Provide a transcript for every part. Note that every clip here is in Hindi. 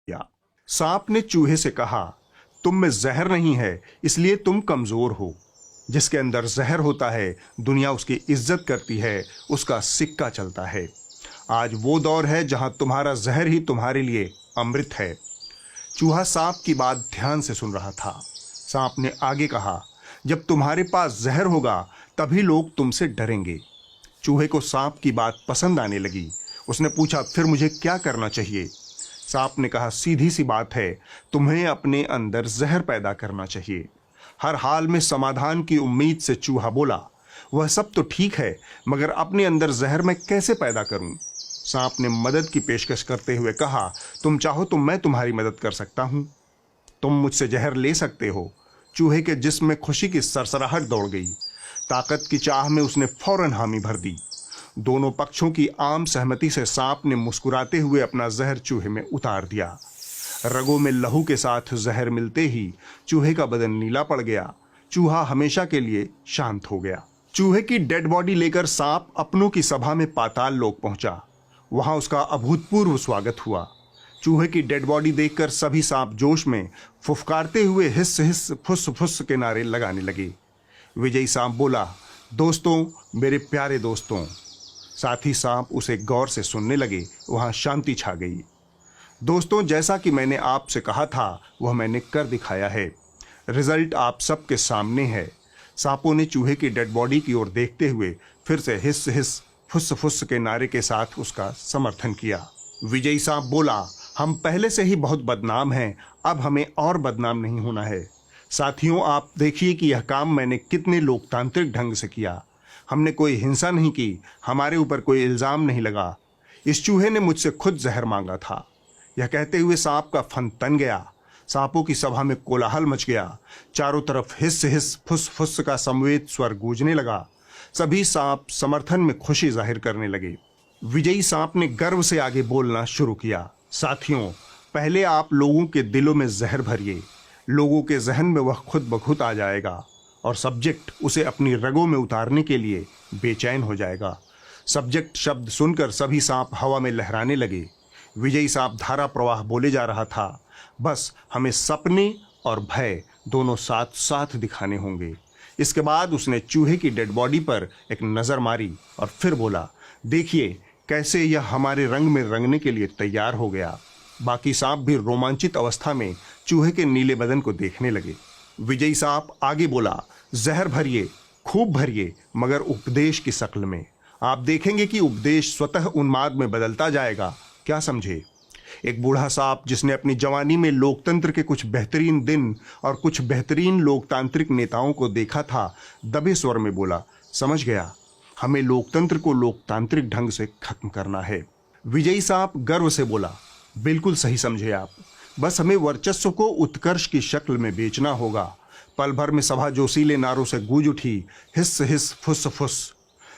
या सांप ने चूहे से कहा, तुम में जहर नहीं है इसलिए तुम कमजोर हो। जिसके अंदर जहर होता है दुनिया उसकी इज्जत करती है, उसका सिक्का चलता है। आज वो दौर है जहां तुम्हारा जहर ही तुम्हारे लिए अमृत है। चूहा सांप की बात ध्यान से सुन रहा था। सांप ने आगे कहा, जब तुम्हारे पास जहर होगा तभी लोग तुमसे डरेंगे। चूहे को सांप की बात पसंद आने लगी। उसने पूछा, फिर मुझे क्या करना चाहिए? सांप ने कहा, सीधी सी बात है, तुम्हें अपने अंदर जहर पैदा करना चाहिए। हर हाल में समाधान की उम्मीद से चूहा बोला, वह सब तो ठीक है, मगर अपने अंदर जहर मैं कैसे पैदा करूं? सांप ने मदद की पेशकश करते हुए कहा, तुम चाहो तो मैं तुम्हारी मदद कर सकता हूं। तुम मुझसे जहर ले सकते हो। चूहे के जिस्म में खुशी की सरसराहट दौड़ गई। ताकत की चाह में उसने फौरन हामी भर दी। दोनों पक्षों की आम सहमति से सांप ने मुस्कुराते हुए अपना जहर चूहे में उतार दिया। रगों में लहू के साथ जहर मिलते ही चूहे का बदन नीला पड़ गया। चूहा हमेशा के लिए शांत हो गया। चूहे की डेड बॉडी लेकर सांप अपनों की सभा में पाताल लोक पहुंचा। वहां उसका अभूतपूर्व स्वागत हुआ। चूहे की डेड बॉडी देखकर सभी सांप जोश में फुफकारते हुए हिस्स हिस्स फुस फुस के नारे लगाने लगे। विजयी सांप बोला, दोस्तों, मेरे प्यारे दोस्तों। साथी सांप उसे गौर से सुनने लगे। वहां शांति छा गई। दोस्तों, जैसा कि मैंने आपसे कहा था वह मैंने कर दिखाया है। रिजल्ट आप सबके सामने है। सांपों ने चूहे की डेड बॉडी की ओर देखते हुए फिर से हिस्स हिस्स फुस फुस के नारे के साथ उसका समर्थन किया। विजयी सांप बोला, हम पहले से ही बहुत बदनाम हैं, अब हमें और बदनाम नहीं होना है। साथियों, आप देखिए कि यह काम मैंने कितने लोकतांत्रिक ढंग से किया। हमने कोई हिंसा नहीं की, हमारे ऊपर कोई इल्जाम नहीं लगा। इस चूहे ने मुझसे खुद जहर मांगा था। यह कहते हुए सांप का फन तन गया। सांपों की सभा में कोलाहल मच गया। चारों तरफ हिस्स हिस्स फुस फुस का समवेत स्वर गूंजने लगा। सभी सांप समर्थन में खुशी जाहिर करने लगे। विजयी सांप ने गर्व से आगे बोलना शुरू किया, साथियों, पहले आप लोगों के दिलों में जहर भरिए। लोगों के जहन में वह खुद ब खुद आ जाएगा और सब्जेक्ट उसे अपनी रगों में उतारने के लिए बेचैन हो जाएगा। सब्जेक्ट शब्द सुनकर सभी सांप हवा में लहराने लगे। विजयी सांप धारा प्रवाह बोले जा रहा था, बस हमें सपने और भय दोनों साथ साथ दिखाने होंगे। इसके बाद उसने चूहे की डेड बॉडी पर एक नज़र मारी और फिर बोला, देखिए कैसे यह हमारे रंग में रंगने के लिए तैयार हो गया। बाकी सांप भी रोमांचित अवस्था में चूहे के नीले बदन को देखने लगे। विजयी सांप आगे बोला, जहर भरिए, खूब भरिए, मगर उपदेश की शक्ल में। आप देखेंगे कि उपदेश स्वतः उन्माद में बदलता जाएगा। क्या समझे? एक बूढ़ा सांप जिसने अपनी जवानी में लोकतंत्र के कुछ बेहतरीन दिन और कुछ बेहतरीन लोकतांत्रिक नेताओं को देखा था, दबे स्वर में बोला, समझ गया, हमें लोकतंत्र को लोकतांत्रिक ढंग से खत्म करना है। विजयी सांप गर्व से बोला, बिल्कुल सही समझे आप, बस हमें वर्चस्व को उत्कर्ष की शक्ल में बेचना होगा। पल भर में सभा जोशीले नारों से गूंज उठी, हिस्स हिस्स फुस फुस।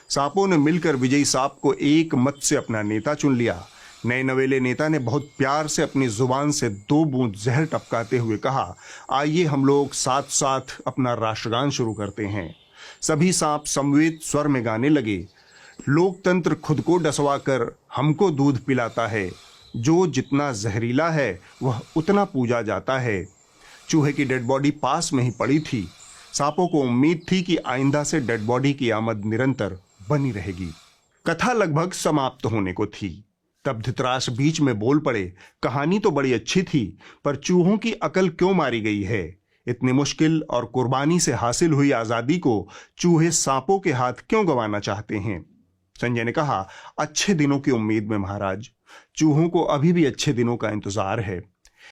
सांपों ने मिलकर विजयी सांप को एक मत से अपना नेता चुन लिया। नए नवेले नेता ने बहुत प्यार से अपनी जुबान से 2 बूंद जहर टपकाते हुए कहा, आइए हम लोग साथ साथ अपना राष्ट्रगान शुरू करते हैं। सभी सांप समवेत स्वर में गाने लगे, लोकतंत्र खुद को डसवा कर हमको दूध पिलाता है, जो जितना जहरीला है वह उतना पूजा जाता है। चूहे की डेड बॉडी पास में ही पड़ी थी। सांपों को उम्मीद थी कि आइंदा से डेड बॉडी की आमद निरंतर बनी रहेगी। कथा लगभग समाप्त होने को थी। तब धृतराष्ट्र बीच में बोल पड़े, कहानी तो बड़ी अच्छी थी, पर चूहों की अकल क्यों मारी गई है? इतनी मुश्किल और कुर्बानी से हासिल हुई आजादी को चूहे सांपों के हाथ क्यों गंवाना चाहते हैं? संजय ने कहा, अच्छे दिनों की उम्मीद में महाराज, चूहों को अभी भी अच्छे दिनों का इंतजार है।